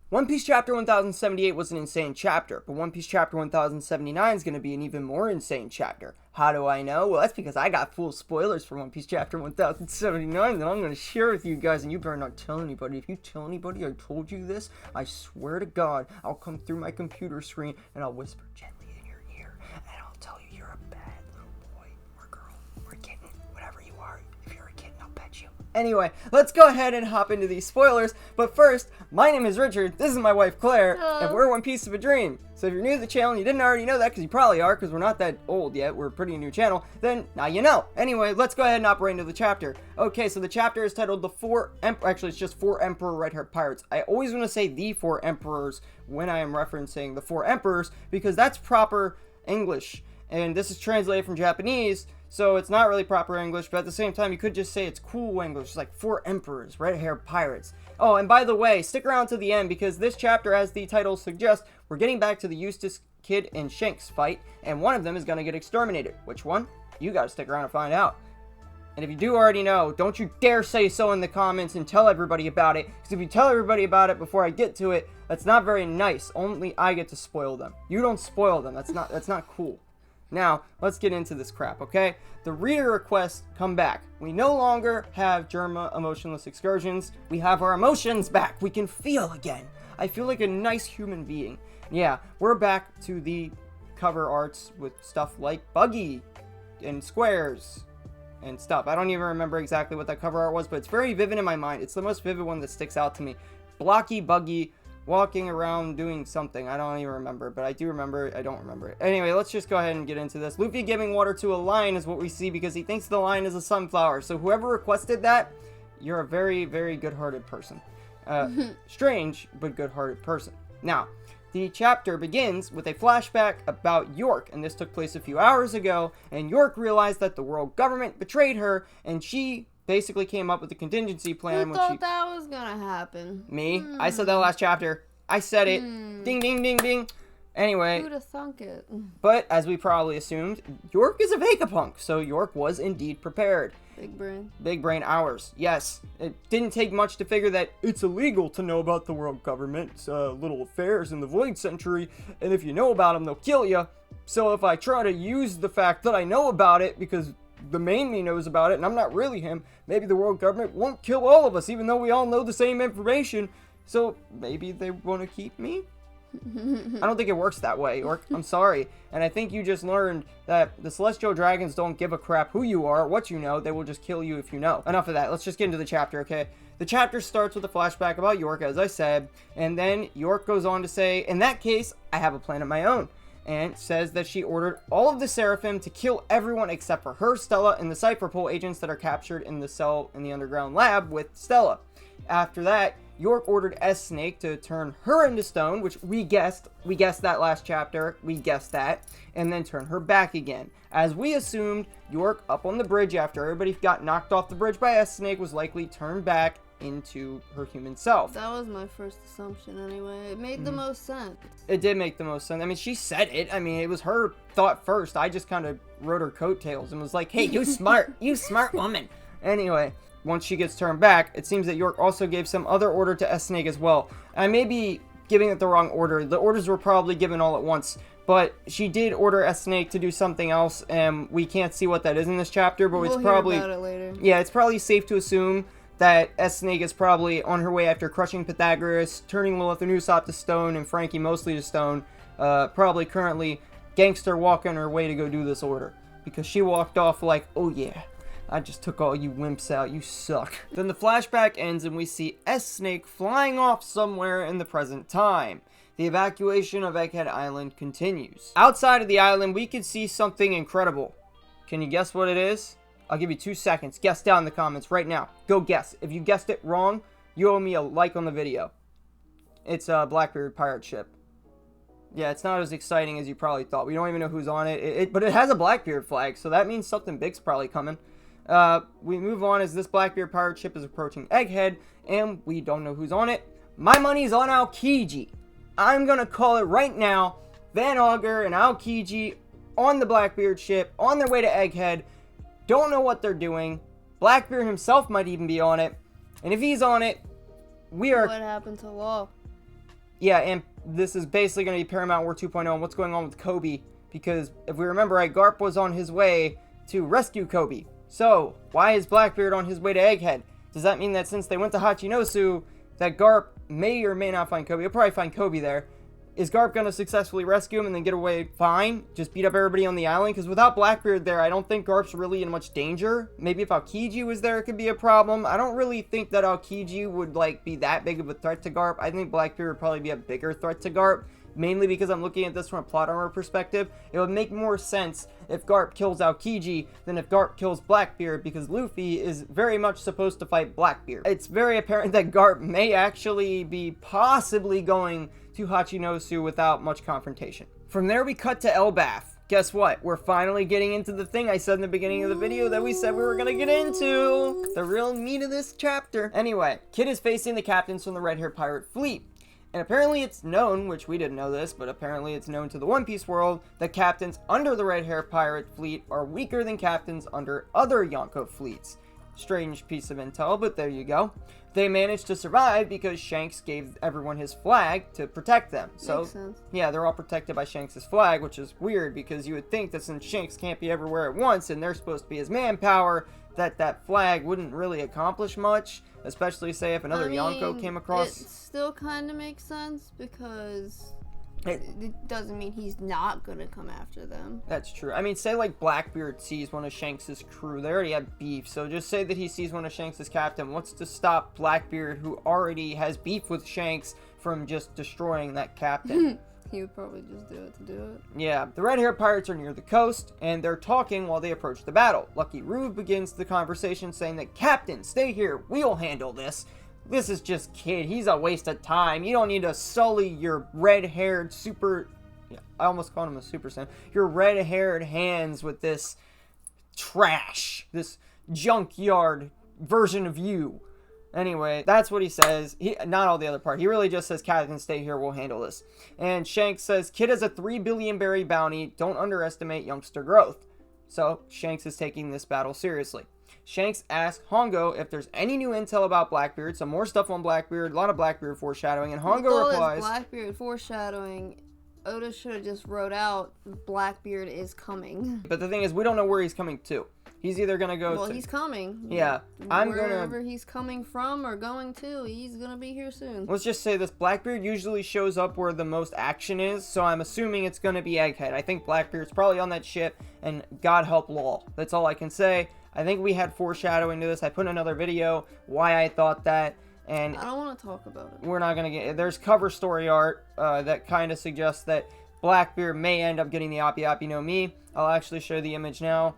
One Piece Chapter 1078 was an insane chapter, but One Piece Chapter 1079 is going to be an even more insane chapter. How do I know? Well, that's because I got full spoilers for One Piece Chapter 1079 that I'm going to share with you guys, and you better not tell anybody. If you tell anybody I told you this, I swear to God, I'll come through my computer screen and I'll whisper gently in your ear, and I'll tell you you're a bad little boy or girl or kitten, whatever you are. If you're a kitten, I'll pet you. Anyway, let's go ahead and hop into these spoilers, but first, my name is Richard, this is my wife Claire, and we're One Piece of a Dream. So if you're new to the channel and you didn't already know that, because you probably are, because we're not that old yet, we're a pretty new channel, then now you know. Anyway, let's go ahead and hop right into the chapter. Okay, so the chapter is titled The Four actually it's just Four Emperor Red-Haired Pirates. I always want to say The Four Emperors when I am referencing The Four Emperors, because that's proper English, and this is translated from Japanese, so it's not really proper English, but at the same time, you could just say it's cool English. It's like Four Emperors, Red-Haired Pirates. Oh, and by the way, stick around to the end, because this chapter, as the title suggests, we're getting back to the Eustace Kid and Shanks fight, and one of them is going to get exterminated. Which one? You gotta stick around and find out. And if you do already know, don't you dare say so in the comments and tell everybody about it, because if you tell everybody about it before I get to it, that's not very nice. Only I get to spoil them. You don't spoil them. That's not cool. Now, let's get into this crap, okay? The reader requests come back. We no longer have Germa emotionless excursions. We have our emotions back. We can feel again. I feel like a nice human being. Yeah, we're back to the cover arts with stuff like Buggy and squares and stuff. I don't even remember exactly what that cover art was, but it's very vivid in my mind. It's the most vivid one that sticks out to me. Blocky Buggy walking around doing something. I don't even remember, but I do remember I don't remember it. Anyway, let's just go ahead and get into this. Luffy giving water to a lion is what we see because he thinks the lion is a sunflower. So whoever requested that, you're a very, very good-hearted person. Strange, but good-hearted person. Now, the chapter begins with a flashback about York, and this took place a few hours ago, and York realized that the world government betrayed her, and she basically came up with a contingency plan. Who thought that was gonna happen? Me? I said that last chapter. I said it. Ding, ding, ding, ding. Anyway. Who'd have thunk it? But, as we probably assumed, York is a Vegapunk, so York was indeed prepared. Big brain. Big brain hours. Yes. It didn't take much to figure that it's illegal to know about the world government's little affairs in the Void Century, and if you know about them, they'll kill you. So if I try to use the fact that I know about it, because the main me knows about it, and I'm not really him, maybe the world government won't kill all of us, even though we all know the same information. So maybe they want to keep me? I don't think it works that way, York. I'm sorry. And I think you just learned that the Celestial Dragons don't give a crap who you are, what you know. They will just kill you if you know. Enough of that. Let's just get into the chapter, okay? The chapter starts with a flashback about York, as I said. And then York goes on to say, in that case, I have a plan of my own. And says that she ordered all of the Seraphim to kill everyone except for her, Stella, and the Cypher Pole agents that are captured in the cell in the underground lab with Stella. After that, York ordered S-Snake to turn her into stone, which we guessed that last chapter, and then turn her back again. As we assumed, York up on the bridge after everybody got knocked off the bridge by S-Snake was likely turned back into her human self. That was my first assumption anyway. It made the most sense. It did make the most sense. I mean, she said it. I mean, it was her thought first. I just kind of rode her coattails and was like, hey, you smart woman. Anyway, once she gets turned back, it seems that York also gave some other order to S-Snake as well. I may be giving it the wrong order. The orders were probably given all at once, but she did order S-Snake to do something else, and we can't see what that is in this chapter, but We'll it's probably hear about it later. Yeah, it's probably safe to assume that S-Snake is probably on her way after crushing Pythagoras, turning Lilith and Usopp to stone, and Frankie mostly to stone, probably currently gangster walking her way to go do this order. Because she walked off like, oh yeah, I just took all you wimps out, you suck. Then the flashback ends and we see S-Snake flying off somewhere in the present time. The evacuation of Egghead Island continues. Outside of the island, we could see something incredible. Can you guess what it is? I'll give you 2 seconds. Guess down in the comments right now. Go guess. If you guessed it wrong, you owe me a like on the video. It's a Blackbeard pirate ship. Yeah, it's not as exciting as you probably thought. We don't even know who's on it. But it has a Blackbeard flag, so that means something big's probably coming. We move on as this Blackbeard pirate ship is approaching Egghead, and we don't know who's on it. My money's on Aokiji. I'm gonna call it right now. Van Augur and Aokiji on the Blackbeard ship, on their way to Egghead. Don't know what they're doing. Blackbeard himself might even be on it. And if he's on it, we are... What happened to Law? Yeah, and this is basically going to be Paramount War 2.0 and what's going on with Kobe. Because if we remember right, Garp was on his way to rescue Kobe. So, why is Blackbeard on his way to Egghead? Does that mean that since they went to Hachinosu, that Garp may or may not find Kobe? He'll probably find Kobe there. Is Garp going to successfully rescue him and then get away fine? Just beat up everybody on the island? Because without Blackbeard there, I don't think Garp's really in much danger. Maybe if Aokiji was there, it could be a problem. I don't really think that Aokiji would, like, be that big of a threat to Garp. I think Blackbeard would probably be a bigger threat to Garp. Mainly because I'm looking at this from a plot armor perspective. It would make more sense if Garp kills Aokiji than if Garp kills Blackbeard, because Luffy is very much supposed to fight Blackbeard. It's very apparent that Garp may actually be possibly going to Hachinosu without much confrontation. From there we cut to Elbaf. Guess what? We're finally getting into the thing I said in the beginning of the video that we said we were gonna get into. The real meat of this chapter. Anyway, Kid is facing the captains from the Red-Haired Pirate fleet. And apparently it's known, which we didn't know this, but apparently it's known to the One Piece world, that captains under the Red-Haired Pirate fleet are weaker than captains under other Yonko fleets. Strange piece of intel, but there you go. They managed to survive because Shanks gave everyone his flag to protect them. So, Makes sense. yeah, they're all protected by Shanks' flag, which is weird because you would think that since Shanks can't be everywhere at once and they're supposed to be his manpower, that flag wouldn't really accomplish much, especially say if another Yonko came across. It still kind of makes sense because it doesn't mean he's not gonna come after them. That's true. I mean, say like Blackbeard sees one of Shanks' crew. They already have beef, so just say that he sees one of Shanks' captain. What's to stop Blackbeard, who already has beef with Shanks, from just destroying that captain? He would probably just do it to do it. Yeah, the Red-Haired Pirates are near the coast, and they're talking while they approach the battle. Lucky Rube begins the conversation saying that, "Captain, stay here, we'll handle this. This is just Kid, he's a waste of time. You don't need to sully your red-haired super..." Yeah, I almost called him a Super Saiyan. Your red-haired hands with this trash, this junkyard version of you. Anyway, that's what he says. Not all the other part. He really just says, "Captain, stay here, we'll handle this." And Shanks says, "Kid has a 3 billion berry bounty. Don't underestimate youngster growth." So, Shanks is taking this battle seriously. Shanks asks Hongo if there's any new intel about Blackbeard. Some more stuff on Blackbeard. A lot of Blackbeard foreshadowing. And Hongo replies, Blackbeard foreshadowing, Oda should have just wrote out, "Blackbeard is coming." but the thing is, we don't know where he's coming to. He's either going to go Well, he's coming. Yeah, Wherever he's coming from or going to, he's gonna be here soon. Let's just say this, Blackbeard usually shows up where the most action is, so I'm assuming it's going to be Egghead. I think Blackbeard's probably on that ship, and God help Law. That's all I can say. I think we had foreshadowing to this. I put in another video why I thought that, and I don't want to talk about it. we're not going to get... There's cover story art that kind of suggests that Blackbeard may end up getting the Appi Appi no Mi. I'll actually show the image now.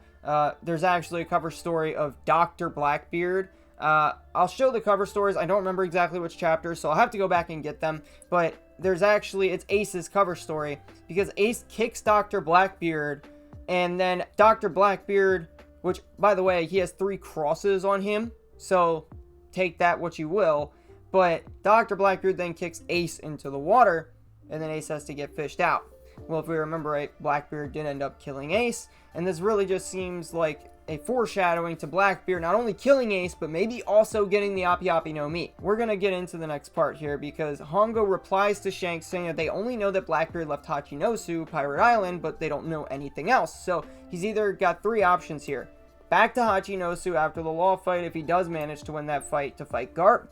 There's actually a cover story of Dr. Blackbeard. I'll show the cover stories. I don't remember exactly which chapter, so I'll have to go back and get them. But there's actually, it's Ace's cover story, because Ace kicks Dr. Blackbeard, and then Dr. Blackbeard, which, by the way, he has 3 crosses on him, so take that what you will. But Dr. Blackbeard then kicks Ace into the water, and then Ace has to get fished out. Well, if we remember right, Blackbeard did end up killing Ace, and this really just seems like a foreshadowing to Blackbeard not only killing Ace, but maybe also getting the Appi Appi no Mi. We're going to get into the next part here, because Hongo replies to Shanks saying that they only know that Blackbeard left Hachinosu, Pirate Island, but they don't know anything else. So he's either got 3 options here. Back to Hachinosu after the Law fight if he does manage to win that fight to fight Garp.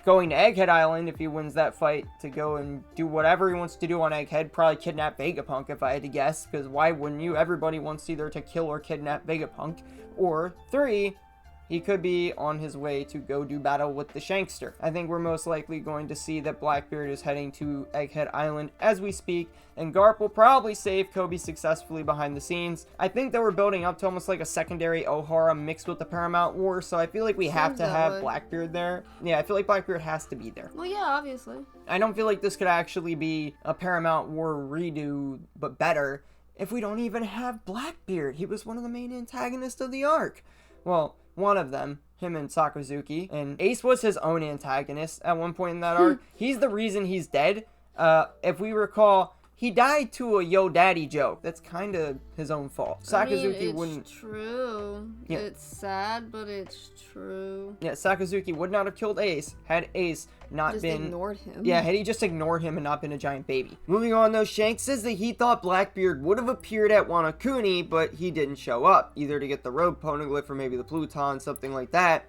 Going to Egghead Island if he wins that fight to go and do whatever he wants to do on Egghead. Probably kidnap Vegapunk if I had to guess, because why wouldn't you? Everybody wants either to kill or kidnap Vegapunk. Or 3, he could be on his way to go do battle with the Shankster. I think we're most likely going to see that Blackbeard is heading to Egghead Island as we speak, and Garp will probably save Kobe successfully behind the scenes. I think that we're building up to almost like a secondary Ohara mixed with the Paramount War, so I feel like we have to have Blackbeard there. Yeah, I feel like Blackbeard has to be there. Well, yeah, obviously. I don't feel like this could actually be a Paramount War redo, but better, if we don't even have Blackbeard. He was one of the main antagonists of the arc. Well, one of them, him and Sakazuki, and Ace was his own antagonist at one point in that arc. He's the reason he's dead. If we recall, he died to a yo daddy joke. That's kind of his own fault. Sakazuki it's wouldn't. True. Yeah. It's sad, but it's true. Yeah, Sakazuki would not have killed Ace had Ace not Just been. ignored him. Yeah, had he just ignored him and not been a giant baby. Moving on though, Shanks says that he thought Blackbeard would have appeared at Wanakuni, but he didn't show up, either to get the road poneglyph or maybe the Pluton, something like that.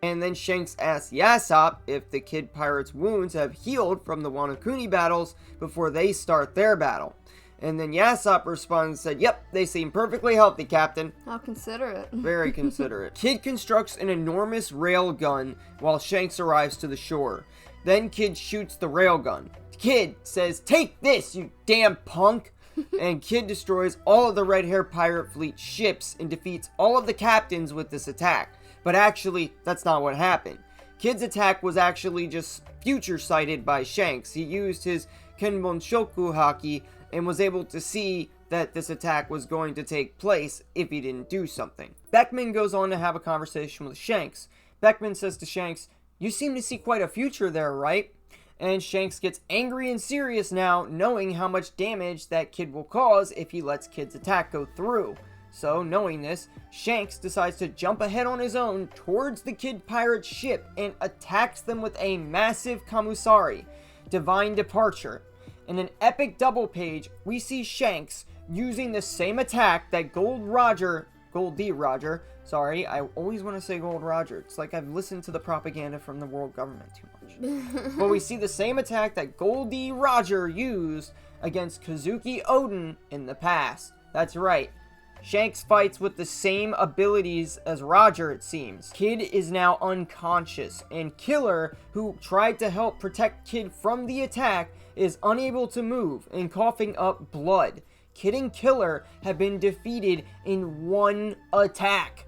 And then Shanks asks Yasopp if the Kid Pirate's wounds have healed from the Wanakuni battles before they start their battle. And then Yasopp responds and said, "Yep, they seem perfectly healthy, Captain." How considerate. Very considerate. Kid constructs an enormous rail gun while Shanks arrives to the shore. Then Kid shoots the rail gun. Kid says, "Take this, you damn punk!" And Kid destroys all of the Red Hair Pirate Fleet ships and defeats all of the captains with this attack. But actually, that's not what happened. Kid's attack was actually just future sighted by Shanks. He used his Kenbonshoku Haki and was able to see that this attack was going to take place if he didn't do something. Beckman goes on to have a conversation with Shanks. Beckman says to Shanks, "You seem to see quite a future there, right?" And Shanks gets angry and serious now, knowing how much damage that Kid will cause if he lets Kid's attack go through. So, knowing this, Shanks decides to jump ahead on his own towards the Kid Pirate's ship and attacks them with a massive Kamusari, Divine Departure. In an epic double page, we see Shanks using the same attack that Gold D. Roger, sorry, I always want to say Gold Roger. It's like I've listened to the propaganda from the world government too much. But we see the same attack that Gold D. Roger used against Kazuki Odin in the past. That's right. Shanks fights with the same abilities as Roger, it seems. Kid is now unconscious, and Killer, who tried to help protect Kid from the attack, is unable to move and coughing up blood. Kid and Killer have been defeated in one attack.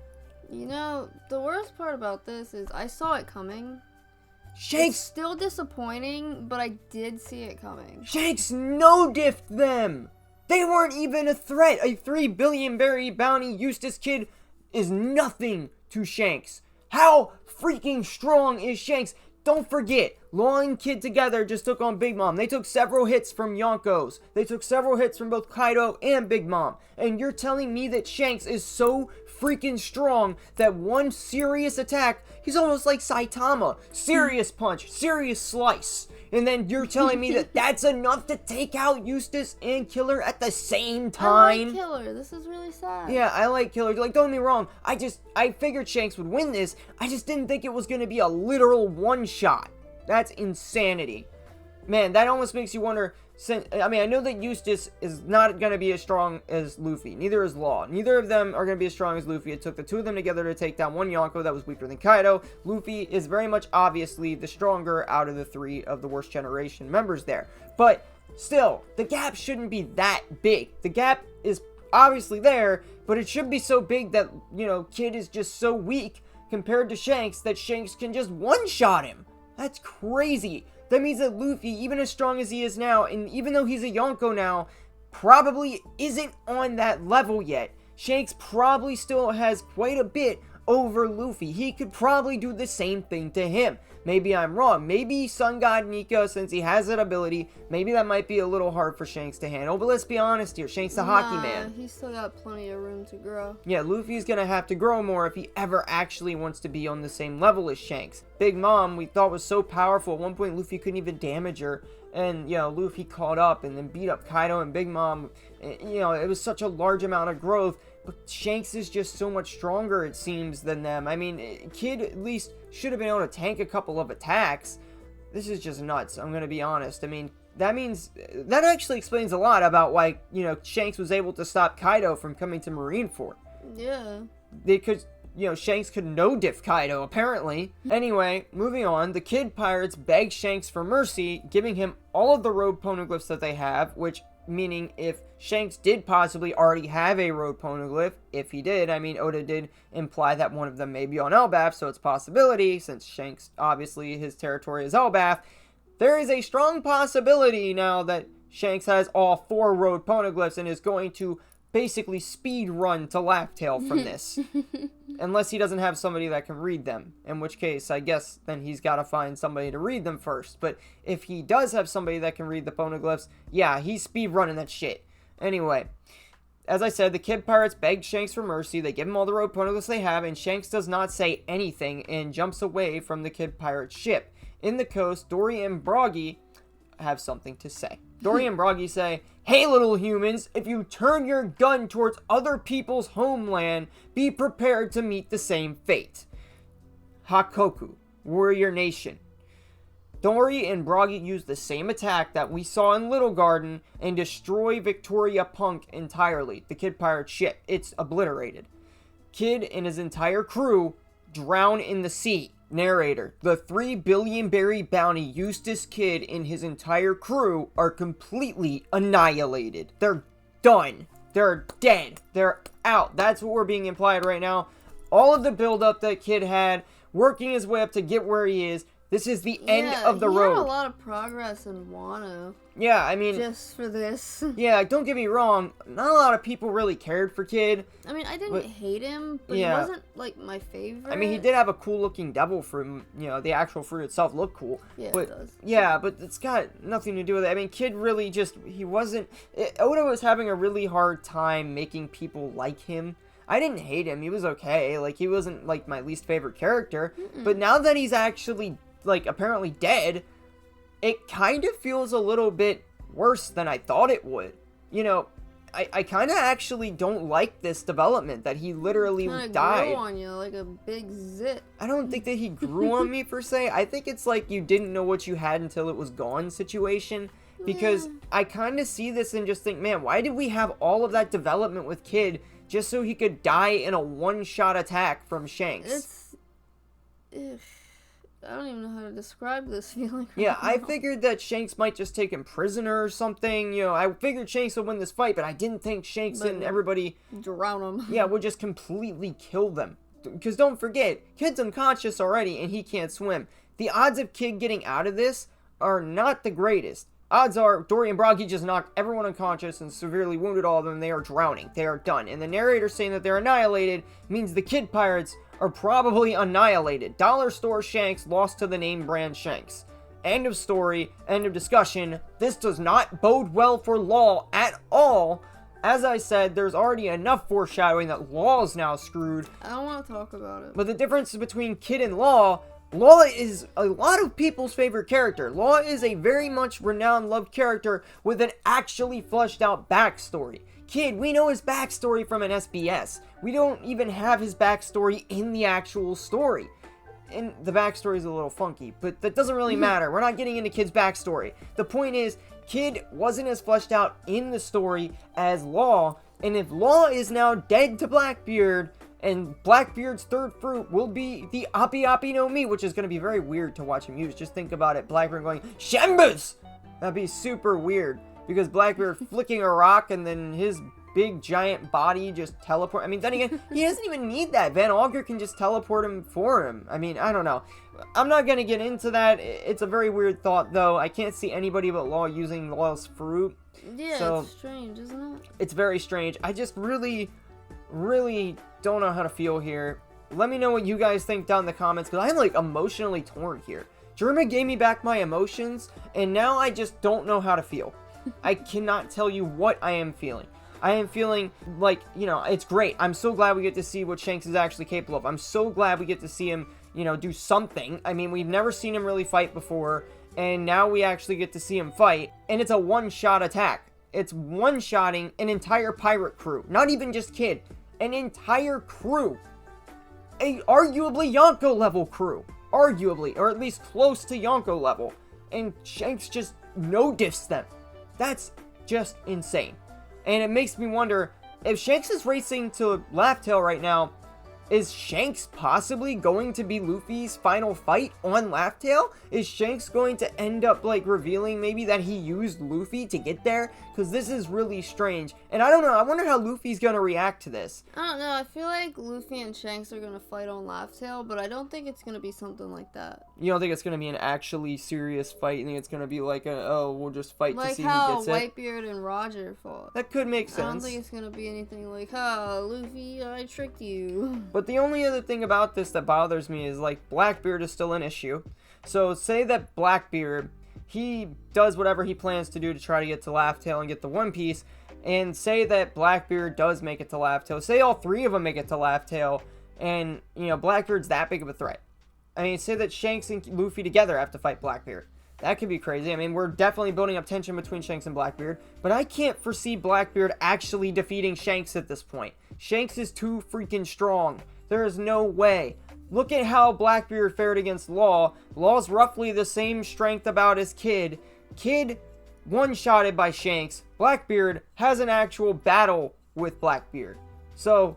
You know, the worst part about this is I saw it coming. Shanks... It's still disappointing, but I did see it coming. Shanks no-diffed them! They weren't even a threat. A 3 billion berry bounty Eustace Kid is nothing to Shanks. How freaking strong is Shanks? Don't forget, Law and Kid together just took on Big Mom. They took several hits from Yonkos. They took several hits from both Kaido and Big Mom. And you're telling me that Shanks is so freaking strong that one serious attack, he's almost like Saitama. Serious punch, serious slice. And then you're telling me that that's enough to take out Eustace and Killer at the same time? I like Killer. This is really sad. Yeah, I like Killer. Like, don't get me wrong. I figured Shanks would win this. I just didn't think it was going to be a literal one-shot. That's insanity. Man, that almost makes you wonder. I mean, I know that Eustace is not going to be as strong as Luffy. Neither is Law. Neither of them are going to be as strong as Luffy. It took the two of them together to take down one Yonko that was weaker than Kaido. Luffy is very much obviously the stronger out of the three of the Worst Generation members there. But still, the gap shouldn't be that big. The gap is obviously there, but it should be so big that, you know, Kid is just so weak compared to Shanks that Shanks can just one-shot him. That's crazy. That means that Luffy, even as strong as he is now, and even though he's a Yonko now, probably isn't on that level yet. Shanks probably still has quite a bit over Luffy. He could probably do the same thing to him. Maybe I'm wrong. Maybe Sun God Nika, since he has that ability, maybe that might be a little hard for Shanks to handle. But let's be honest here. Shanks the hockey man. He's still got plenty of room to grow. Yeah, Luffy's gonna have to grow more if he ever actually wants to be on the same level as Shanks. Big Mom, we thought was so powerful. At one point, Luffy couldn't even damage her. And, you know, Luffy caught up and then beat up Kaido and Big Mom. You know, it was such a large amount of growth. But Shanks is just so much stronger, it seems, than them. I mean, Kid at least should have been able to tank a couple of attacks. This is just nuts, I'm going to be honest. I mean, that actually explains a lot about why, you know, Shanks was able to stop Kaido from coming to Marineford. Yeah. Shanks could no-diff Kaido, apparently. Anyway, moving on, the Kid Pirates beg Shanks for mercy, giving him all of the road poneglyphs that they have, which, meaning if Shanks did possibly already have a road poneglyph, if he did, I mean, Oda did imply that one of them may be on Elbaf, so it's a possibility, since Shanks, obviously, his territory is Elbaf. There is a strong possibility now that Shanks has all 4 road poneglyphs and is going to basically speed run to Laughtail from this. Unless he doesn't have somebody that can read them. In which case, I guess, then he's got to find somebody to read them first. But if he does have somebody that can read the poneglyphs, yeah, he's speed running that shit. Anyway, as I said, the kid pirates beg Shanks for mercy. They give him all the road poneglyphs they have, and Shanks does not say anything and jumps away from the kid pirate ship. In the coast, Dorry and Broggy have something to say. Dorry and Broggy say, "Hey, little humans, if you turn your gun towards other people's homeland, be prepared to meet the same fate." Hakoku, warrior nation. Dorry and Broggy use the same attack that we saw in Little Garden and destroy Vegapunk entirely, the Kid Pirate ship. It's obliterated. Kid and his entire crew drown in the sea. Narrator, the 3 billion berry bounty Eustace Kid and his entire crew are completely annihilated. They're done. They're dead. They're out. That's what we're being implied right now. All of the buildup that Kid had, working his way up to get where he is, this is the end of the road. He had a lot of progress in Wano. Yeah, I mean... just for this. Yeah, don't get me wrong. Not a lot of people really cared for Kid. I mean, I didn't hate him, but he wasn't, like, my favorite. I mean, he did have a cool-looking devil fruit. You know, the actual fruit itself looked cool. Yeah, but, it does. Yeah, but it's got nothing to do with it. I mean, Kid really just... He wasn't... Oda was having a really hard time making people like him. I didn't hate him. He was okay. Like, he wasn't, like, my least favorite character. But now that he's actually... like, apparently dead, it kind of feels a little bit worse than I thought it would. You know, I kind of actually don't like this development that he literally died. Grew on you like a big zit. I don't think that he grew on me per se. I think it's like you didn't know what you had until it was gone situation. Because I kind of see this and just think, man, why did we have all of that development with Kid just so he could die in a one-shot attack from Shanks? I don't even know how to describe this feeling. Yeah, I figured that Shanks might just take him prisoner or something. You know, I figured Shanks would win this fight, but I didn't think Shanks and everybody... drown him. Yeah, would just completely kill them. Because don't forget, Kid's unconscious already and he can't swim. The odds of Kid getting out of this are not the greatest. Odds are Dorry and Broggy just knocked everyone unconscious and severely wounded all of them. They are drowning. They are done. And the narrator saying that they're annihilated means the Kid Pirates are probably annihilated. Dollar Store Shanks lost to the name brand Shanks. End of story. End of discussion. This does not bode well for Law at all. As I said, there's already enough foreshadowing that Law is now screwed. I don't want to talk about it. But the difference between Kid and Law is a lot of people's favorite character. Law is a very much renowned, loved character with an actually fleshed out backstory. Kid, we know his backstory from an SBS. We don't even have his backstory in the actual story. And the backstory is a little funky, but that doesn't really matter. We're not getting into Kid's backstory. The point is, Kid wasn't as fleshed out in the story as Law, and if Law is now dead to Blackbeard, and Blackbeard's third fruit will be the Appi Appi no Mi, which is going to be very weird to watch him use. Just think about it, Blackbeard going, Shambus! That'd be super weird, because Blackbeard flicking a rock and then his big giant body just teleport. I mean, then again, he doesn't even need that. Van Augur can just teleport him for him. I mean, I don't know. I'm not going to get into that. It's a very weird thought, though. I can't see anybody but Law using Law's fruit. Yeah, so, it's strange, isn't it? It's very strange. I just really don't know how to feel here. Let me know what you guys think down in the comments, because I'm like emotionally torn here. Germa gave me back my emotions, and now I just don't know how to feel. I cannot tell you what I am feeling. I am feeling like, you know, it's great. I'm so glad we get to see what Shanks is actually capable of. I'm so glad we get to see him, you know, do something. I mean, we've never seen him really fight before, and now we actually get to see him fight, and it's a one-shot attack. It's one-shotting an entire pirate crew. Not even just Kid. An entire crew. A arguably Yonko level crew. Arguably, or at least close to Yonko level. And Shanks just no-diffs them. That's just insane. And it makes me wonder, if Shanks is racing to Laughtail right now, Is Shanks possibly going to be Luffy's final fight on Laugh Tale? Is Shanks going to end up, like, revealing maybe that he used Luffy to get there? Because this is really strange. And I don't know, I wonder how Luffy's going to react to this. I don't know, I feel like Luffy and Shanks are going to fight on Laugh Tale, but I don't think it's going to be something like that. You don't think it's going to be an actually serious fight? You think it's going to be like, we'll just fight to see who Like gets it? how Whitebeard and Roger fought. That could make sense. I don't think it's going to be anything like, Luffy, I tricked you. But the only other thing about this that bothers me is, like, Blackbeard is still an issue. So say that Blackbeard, he does whatever he plans to do to try to get to Laugh Tale and get the One Piece, and say that Blackbeard does make it to Laugh Tale. Say all three of them make it to Laugh Tale, and, you know, Blackbeard's that big of a threat. I mean, say that Shanks and Luffy together have to fight Blackbeard. That could be crazy. I mean, we're definitely building up tension between Shanks and Blackbeard, but I can't foresee Blackbeard actually defeating Shanks at this point. Shanks is too freaking strong. There is no way. Look at how Blackbeard fared against Law. Law's roughly the same strength about as Kid. Kid one-shotted by Shanks. Blackbeard has an actual battle with Blackbeard. So,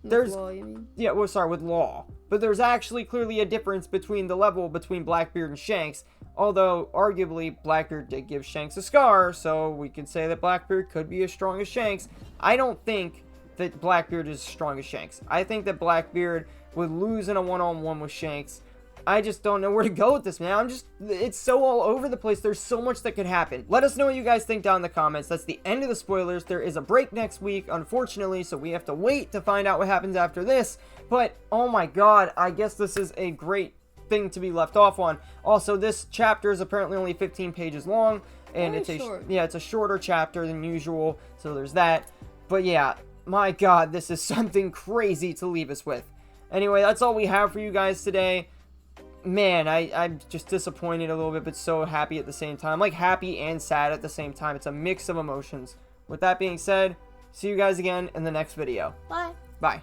there's... With Law, you mean? Yeah, well, sorry, with Law. But there's actually clearly a difference between the level between Blackbeard and Shanks. Although, arguably, Blackbeard did give Shanks a scar, so we could say that Blackbeard could be as strong as Shanks. I don't think that Blackbeard is as strong as Shanks. I think that Blackbeard would lose in a one-on-one with Shanks. I just don't know where to go with this, man. It's so all over the place. There's so much that could happen. Let us know what you guys think down in the comments. That's the end of the spoilers. There is a break next week, unfortunately, so we have to wait to find out what happens after this. But, oh my god, I guess this is a great thing to be left off on. Also, this chapter is apparently only 15 pages long, and it's a shorter chapter than usual, so there's that. But yeah, my god, this is something crazy to leave us with. Anyway, that's all we have for you guys today. Man, I'm just disappointed a little bit, but so happy at the same time. Like, happy and sad at the same time. It's a mix of emotions. With that being said, see you guys again in the next video. Bye. Bye.